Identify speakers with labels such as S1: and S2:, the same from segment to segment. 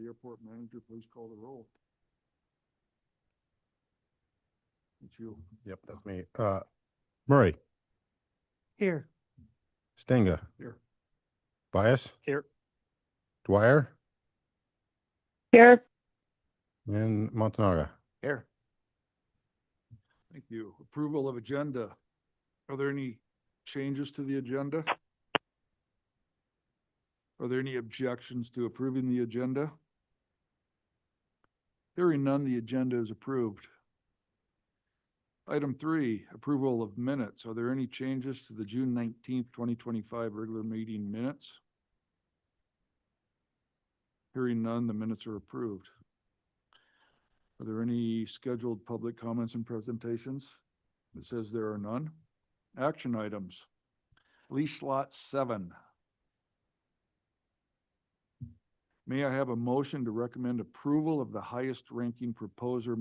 S1: the airport manager please call the roll? It's you.
S2: Yep, that's me. Murray.
S3: Here.
S2: Stenga.
S1: Here.
S2: Bias.
S3: Here.
S2: Dwyer.
S4: Here.
S2: And Montanaga.
S3: Here.
S1: Thank you. Approval of agenda. Are there any changes to the agenda? Are there any objections to approving the agenda? Hearing none, the agenda is approved. Item 3, approval of minutes. Are there any changes to the June 19th, 2025 regular meeting minutes? Hearing none, the minutes are approved. Are there any scheduled public comments and presentations? It says there are none. Action items. Lease Lot 7. May I have a motion to recommend approval of the highest ranking proposer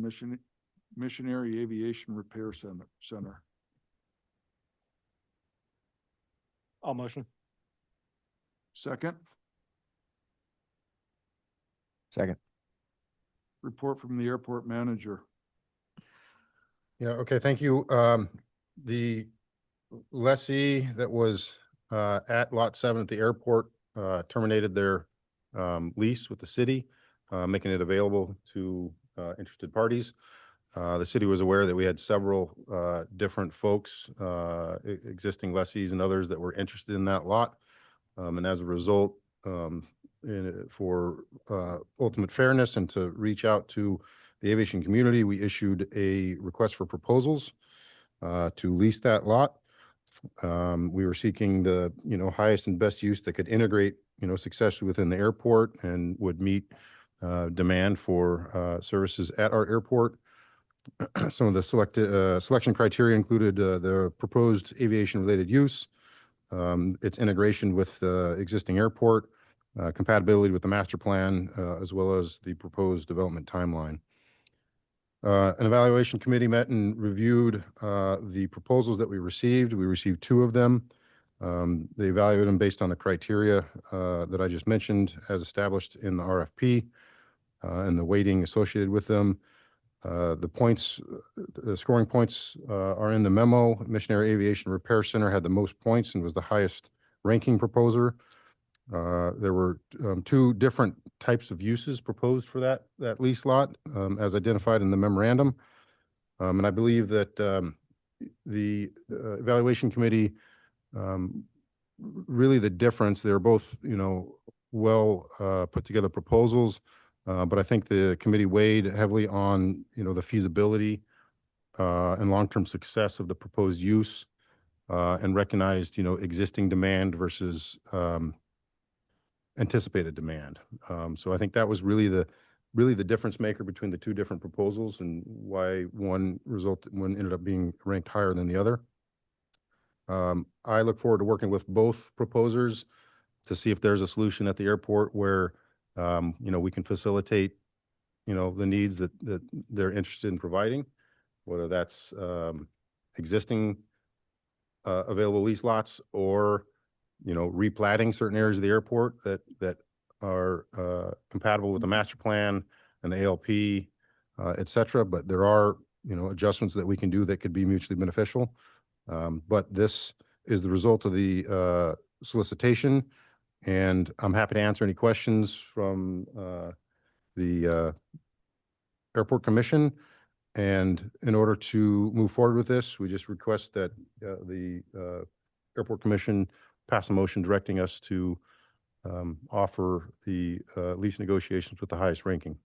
S1: Missionary Aviation Repair Center?
S3: All motion.
S1: Second,
S3: Second.
S1: report from the airport manager.
S2: Yeah, okay, thank you. The lessee that was at Lot 7 at the airport terminated their lease with the city, making it available to interested parties. The city was aware that we had several different folks, existing lessees and others that were interested in that lot. And as a result, for ultimate fairness and to reach out to the aviation community, we issued a request for proposals to lease that lot. We were seeking the highest and best use that could integrate successfully within the airport and would meet demand for services at our airport. Some of the selection criteria included the proposed aviation-related use, its integration with the existing airport, compatibility with the master plan, as well as the proposed development timeline. An evaluation committee met and reviewed the proposals that we received. We received 2 of them. They evaluated them based on the criteria that I just mentioned as established in the RFP and the weighting associated with them. The scoring points are in the memo. Missionary Aviation Repair Center had the most points and was the highest ranking proposer. There were 2 different types of uses proposed for that lease lot, as identified in the memorandum. And I believe that the evaluation committee, really the difference, they're both, well put together proposals. But I think the committee weighed heavily on, the feasibility and long-term success of the proposed use and recognized, existing demand versus anticipated demand. So I think that was really the difference maker between the 2 different proposals and why one ended up being ranked higher than the other. I look forward to working with both proposers to see if there's a solution at the airport where we can facilitate, the needs that they're interested in providing, whether that's existing available lease lots or, replatting certain areas of the airport that are compatible with the master plan and the ALP, et cetera. But there are, adjustments that we can do that could be mutually beneficial. But this is the result of the solicitation. And I'm happy to answer any questions from the Airport Commission. And in order to move forward with this, we just request that the Airport Commission pass a motion directing us to offer the lease negotiations with the highest ranking.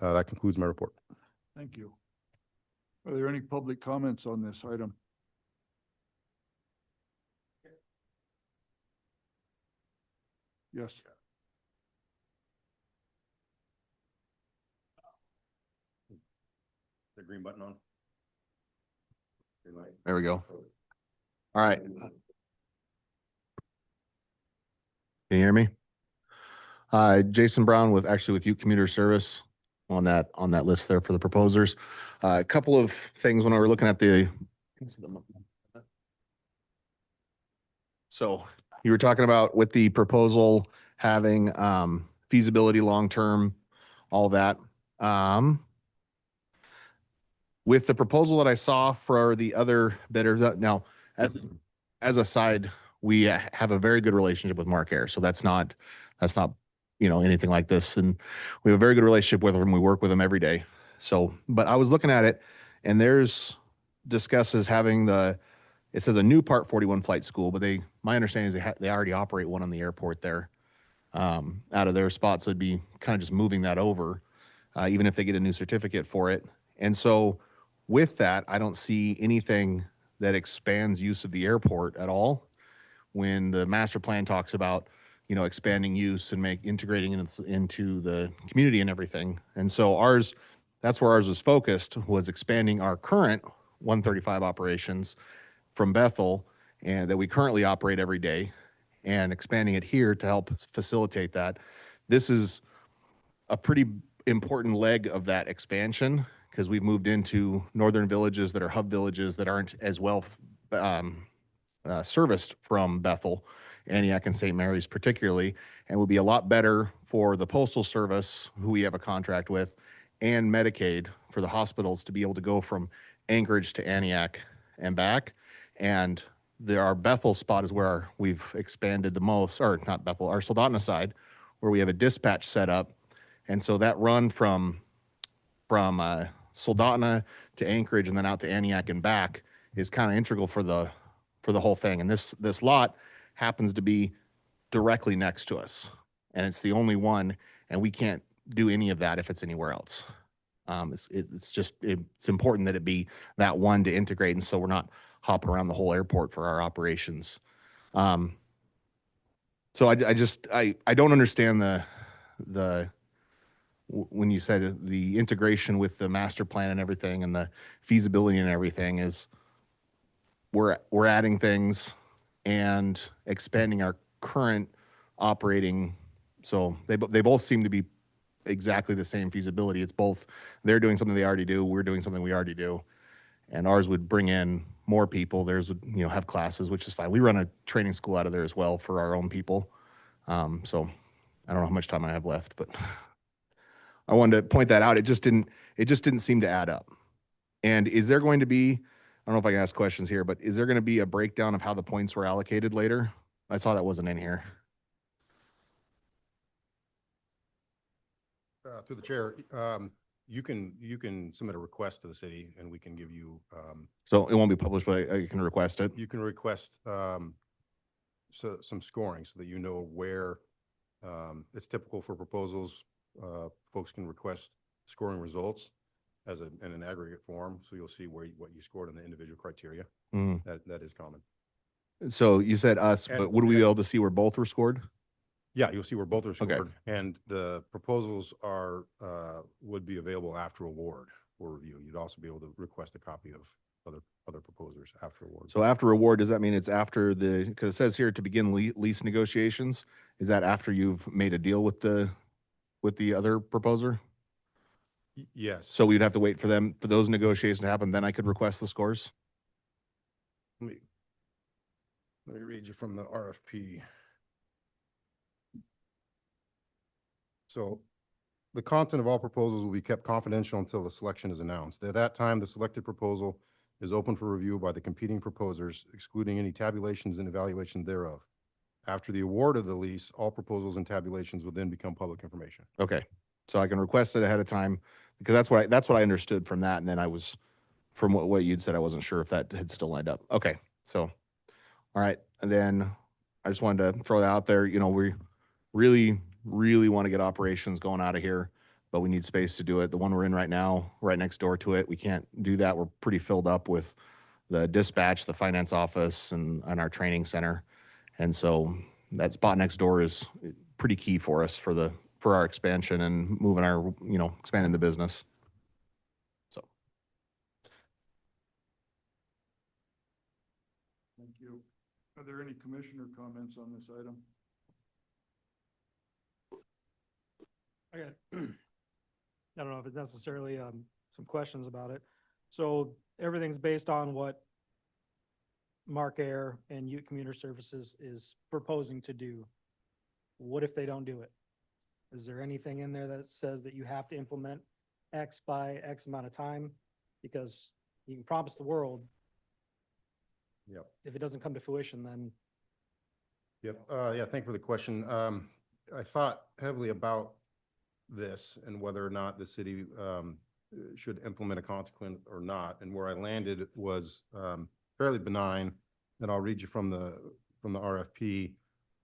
S2: That concludes my report.
S1: Thank you. Are there any public comments on this item? Yes.
S2: The green button on.
S5: There we go. All right. Can you hear me? Jason Brown with U Commuter Service on that list there for the proposers. A couple of things when we were looking at so you were talking about with the proposal having feasibility, long-term, all that. With the proposal that I saw for the other bidder, now, as a side, we have a very good relationship with Mark Air. So that's not, anything like this. And we have a very good relationship with them. We work with them every day. So, but I was looking at it and discusses having it says a new Part 41 flight school, but my understanding is they already operate one on the airport there, out of their spot. So it'd be kind of just moving that over, even if they get a new certificate for it. And so with that, I don't see anything that expands use of the airport at all. When the master plan talks about, expanding use and integrating it into the community and everything. And so that's where ours was focused, was expanding our current 135 operations from Bethel, and that we currently operate every day, and expanding it here to help facilitate that. This is a pretty important leg of that expansion, because we've moved into northern villages that are hub villages that aren't as well serviced from Bethel, Antioch, and St. Mary's particularly, and would be a lot better for the Postal Service, who we have a contract with, and Medicaid for the hospitals to be able to go from Anchorage to Antioch and back. And our Bethel spot is where we've expanded the most, or not Bethel, our Soldotna side, where we have a dispatch set up. And so that run from Soldotna to Anchorage and then out to Antioch and back is kind of integral for the whole thing. And this lot happens to be directly next to us, and it's the only one, and we can't do any of that if it's anywhere else. It's important that it be that one to integrate, and so we're not hopping around the whole airport for our operations. So I don't understand when you said the integration with the master plan and everything, and the feasibility and everything is we're adding things and expanding our current operating. So they both seem to be exactly the same feasibility. It's both, they're doing something they already do, we're doing something we already do. And ours would bring in more people. Theirs would, have classes, which is fine. We run a training school out of there as well for our own people. So I don't know how much time I have left, but I wanted to point that out. It just didn't seem to add up. And is there going to be, I don't know if I can ask questions here, but is there going to be a breakdown of how the points were allocated later? I saw that wasn't in here.
S2: Through the chair, you can submit a request to the city, and we can give you,
S5: So it won't be published, but I can request it.
S2: you can request some scoring so that you know where it's typical for proposals. Folks can request scoring results in an aggregate form, so you'll see what you scored on the individual criteria.
S5: Mhm.
S2: That is common.
S5: So you said us, but would we be able to see where both were scored?
S2: Yeah, you'll see where both are
S5: Okay.
S2: scored, and the proposals would be available after award for review. You'd also be able to request a copy of other proposers after award.
S5: So after award, does that mean it's after because it says here to begin lease negotiations? Is that after you've made a deal with the other proposer?
S2: Yes.
S5: So we'd have to wait for those negotiations to happen, then I could request the scores?
S2: Let me read you from the RFP. So the content of all proposals will be kept confidential until the selection is announced. At that time, the selected proposal is open for review by the competing proposers, excluding any tabulations and evaluation thereof. After the award of the lease, all proposals and tabulations will then become public information.
S5: Okay, so I can request it ahead of time, because that's what I understood from that, and then from what you'd said, I wasn't sure if that had still lined up. Okay, so, all right, and then I just wanted to throw that out there. We really want to get operations going out of here, but we need space to do it. The one we're in right now, right next door to it, we can't do that. We're pretty filled up with the dispatch, the finance office, and our training center. And so that spot next door is pretty key for us for our expansion and moving expanding the business. So.
S1: Thank you. Are there any commissioner comments on this item?
S3: I don't know if it's necessarily some questions about it. So everything's based on what Mark Air and Ute Commuter Services is proposing to do. What if they don't do it? Is there anything in there that says that you have to implement X by X amount of time? Because you can promise the world,
S2: Yep.
S3: if it doesn't come to fruition, then
S2: Yep. Yeah, thank you for the question. I thought heavily about this and whether or not the city should implement a consequence or not. And where I landed was fairly benign. And I'll read you from the RFP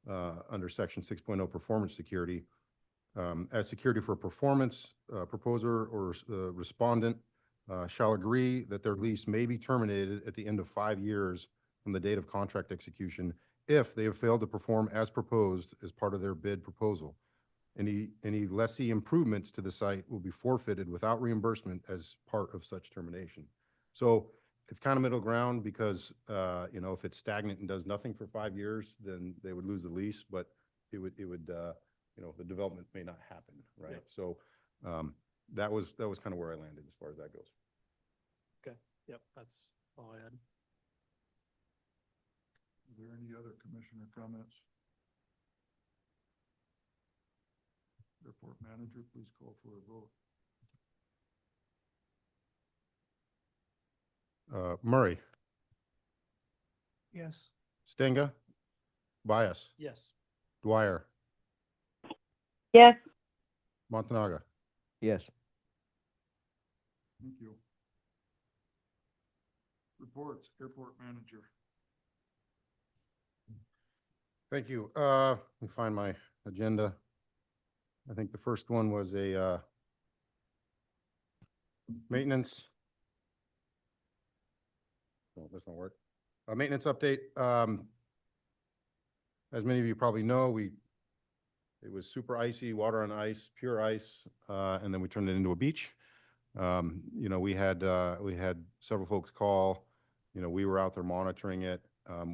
S2: under section 6.0 performance security. As security for performance, proposer or respondent shall agree that their lease may be terminated at the end of 5 years from the date of contract execution if they have failed to perform as proposed as part of their bid proposal. Any lessee improvements to the site will be forfeited without reimbursement as part of such termination. So it's kind of middle ground because, you know, if it's stagnant and does nothing for 5 years, then they would lose the lease, but it would, you know, the development may not happen, right?
S3: Yep.
S2: So that was kind of where I landed as far as that goes.
S3: yep, that's all I had.
S1: Are there any other commissioner comments? Airport manager, please call for a vote.
S2: Murray,
S1: Yes.
S2: Stenga, Bias,
S3: Yes.
S2: Dwyer,
S4: yes,
S2: Montanaga.
S5: Yes.
S1: Thank you. Reports, airport manager.
S2: Thank you. Let me find my agenda. I think the first one was a maintenance. No, this won't work. A maintenance update. As many of you probably know, it was super icy, water on ice, pure ice, and then we turned it into a beach. You know, we had several folks call. You know, we were out there monitoring it.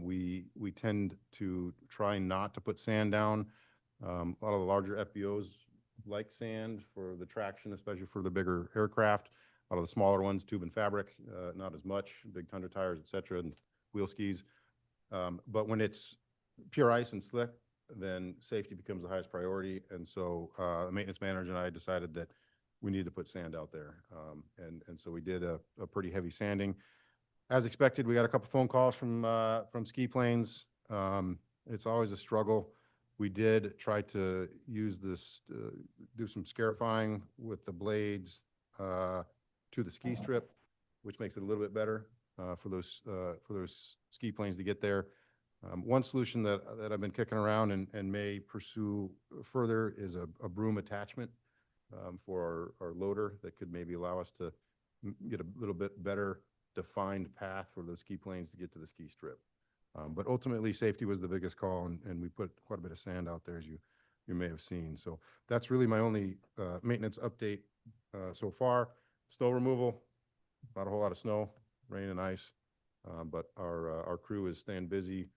S2: We tend to try not to put sand down. A lot of the larger FBOs like sand for the traction, especially for the bigger aircraft. A lot of the smaller ones, tube and fabric, not as much, big Tundra tires, et cetera, and wheel skis. But when it's pure ice and slick, then safety becomes the highest priority. And so the maintenance manager and I decided that we needed to put sand out there. And so we did a pretty heavy sanding. As expected, we got a couple phone calls from ski planes. It's always a struggle. We did try to use this, do some scarifying with the blades to the ski strip, which makes it a little bit better for those ski planes to get there. One solution that I've been kicking around and may pursue further is a broom attachment for our loader that could maybe allow us to get a little bit better defined path for those ski planes to get to the ski strip. But ultimately, safety was the biggest call, and we put quite a bit of sand out there, as you may have seen. So that's really my only maintenance update so far. Snow removal, not a whole lot of snow, rain and ice, but our crew is staying busy,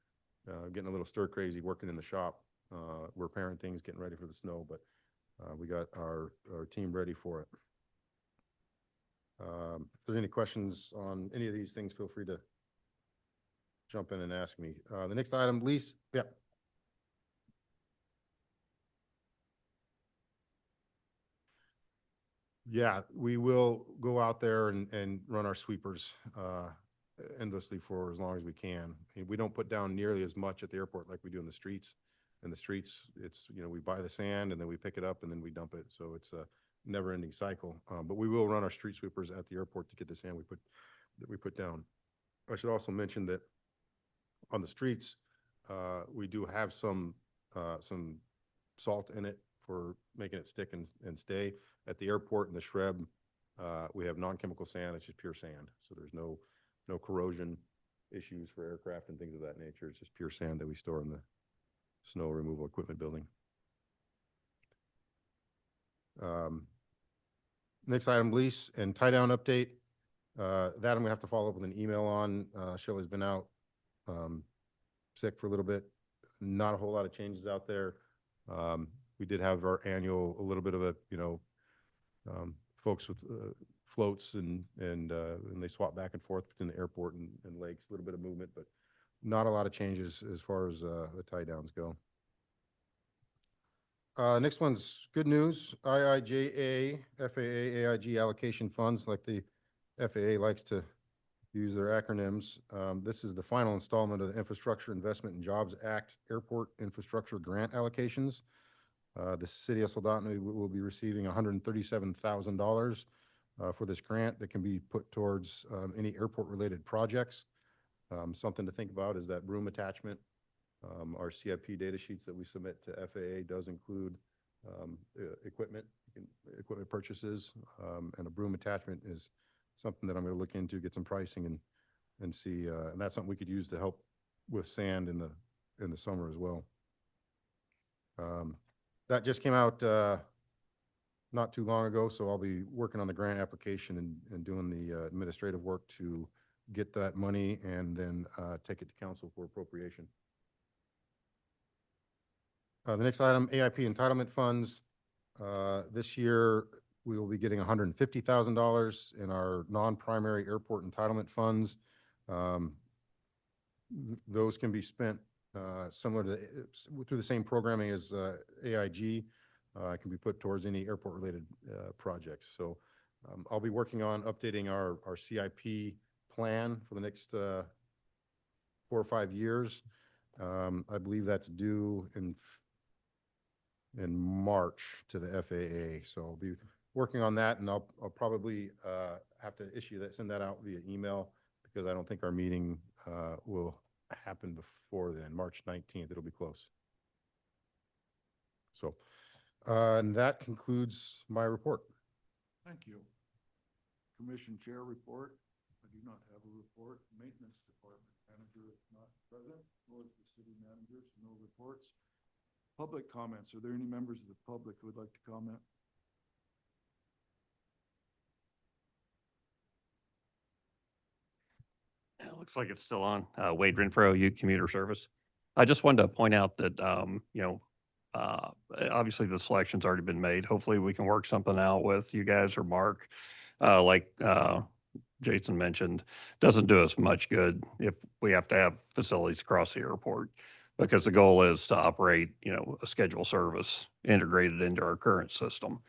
S2: getting a little stir crazy, working in the shop. We're repairing things, getting ready for the snow, but we got our team ready for it. If there are any questions on any of these things, feel free to jump in and ask me. The next item, lease. Yeah. Yeah, we will go out there and run our sweepers endlessly for as long as we can. And we don't put down nearly as much at the airport like we do in the streets. In the streets, it's, you know, we buy the sand and then we pick it up and then we dump it. So it's a never-ending cycle. But we will run our street sweepers at the airport to get the sand we put down. I should also mention that on the streets, we do have some salt in it for making it stick and stay. At the airport in the Shreb, we have non-chemical sand. It's just pure sand. So there's no corrosion issues for aircraft and things of that nature. It's just pure sand that we store in the snow removal equipment building. Next item, lease and tie down update. That I'm gonna have to follow up with an email on. Shelley's been out sick for a little bit. Not a whole lot of changes out there. We did have our annual, a little bit of a, you know, folks with floats and they swap back and forth between the airport and lakes, a little bit of movement, but not a lot of changes as far as the tie downs go. Next one's good news. IIJA, FAA, AIG allocation funds, like the FAA likes to use their acronyms. This is the final installment of the Infrastructure Investment and Jobs Act Airport Infrastructure Grant allocations. The city of Soldotna will be receiving $137,000 for this grant that can be put towards any airport-related projects. Something to think about is that room attachment. Our CIP data sheets that we submit to FAA does include equipment purchases, and a broom attachment is something that I'm going to look into, get some pricing and see, and that's something we could use to help with sand in the summer as well. That just came out not too long ago, so I'll be working on the grant application and doing the administrative work to get that money and then take it to council for appropriation. The next item, AIP Entitlement Funds. This year, we will be getting $150,000 in our non-primary airport entitlement funds. Those can be spent similar to through the same programming as AIG. Can be put towards any airport-related projects. So I'll be working on updating our CIP plan for the next 4 or 5 years. I believe that's due in March to the FAA. So I'll be working on that, and I'll probably have to send that out via email, because I don't think our meeting will happen before then. March 19th, it'll be close. So, and that concludes my report.
S1: Thank you. Commission Chair report. I do not have a report. Maintenance Department Manager is not present, nor is the city manager, so no reports. Public comments. Are there any members of the public who would like to comment?
S6: It looks like it's still on. Wade Renfro, U Commuter Service. I just wanted to point out that, obviously the selection's already been made. Hopefully we can work something out with you guys or Mark. Like Jason mentioned, doesn't do us much good if we have to have facilities across the airport, because the goal is to operate, a scheduled service integrated into our current system.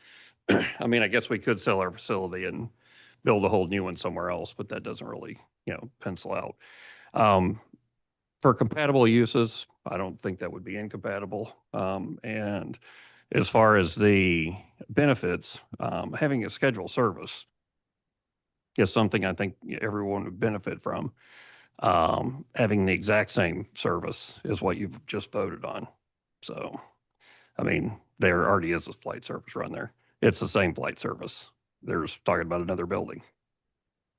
S6: I mean, I guess we could sell our facility and build a whole new one somewhere else, but that doesn't really, pencil out. For compatible uses, I don't think that would be incompatible. And as far as the benefits, having a scheduled service is something I think everyone would benefit from. Having the exact same service is what you've just voted on. So, I mean, there already is a flight service run there. It's the same flight service. There's talking about another building.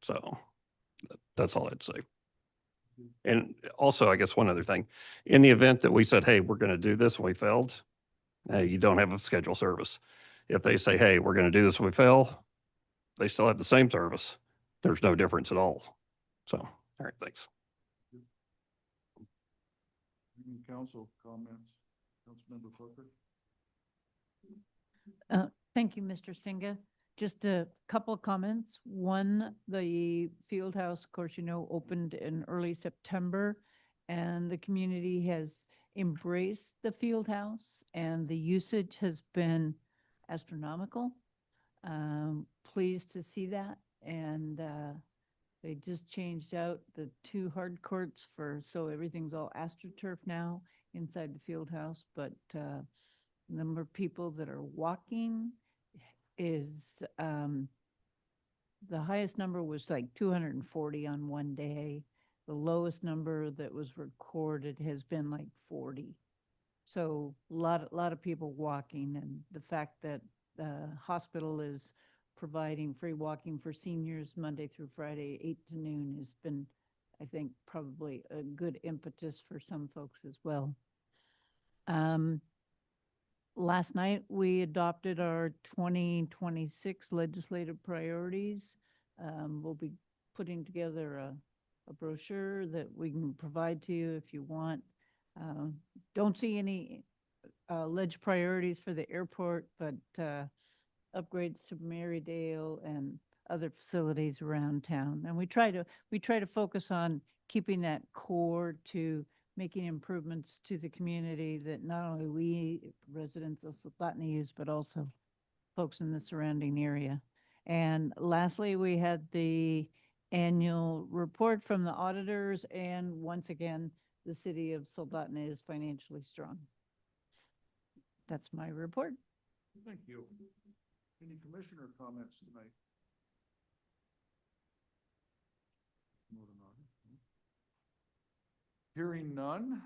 S6: So that's all I'd say. And also, I guess one other thing, in the event that we said, hey, we're going to do this and we failed, you don't have a scheduled service. If they say, hey, we're going to do this and we fail, they still have the same service. There's no difference at all. So, all right, thanks.
S1: Any council comments? Councilmember Parker?
S7: Thank you, Mr. Stinga. Just a couple of comments. One, the field house, of course, opened in early September, and the community has embraced the field house, and the usage has been astronomical. Pleased to see that. And they just changed out the 2 hard courts so everything's all AstroTurf now inside the field house. But the number of people that are walking is, the highest number was like 240 on one day. The lowest number that was recorded has been like 40. So a lot of people walking, and the fact that the hospital is providing free walking for seniors Monday through Friday, 8 to noon, has been, I think, probably a good impetus for some folks as well. Last night, we adopted our 2026 legislative priorities. We'll be putting together a brochure that we can provide to you if you want. Don't see any ledge priorities for the airport, but upgrades to Marydale and other facilities around town. And we try to focus on keeping that core to making improvements to the community that not only we residents of Soldotna use, but also folks in the surrounding area. And lastly, we had the annual report from the auditors, and once again, the city of Soldotna is financially strong. That's my report.
S1: Thank you. Any commissioner comments tonight? Moving on. Hearing none,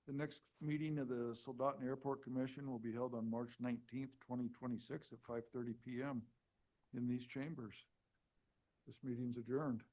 S1: the next meeting of the Soldotna Airport Commission will be held on March 19th, 2026 at 5:30 PM in these chambers. This meeting's adjourned.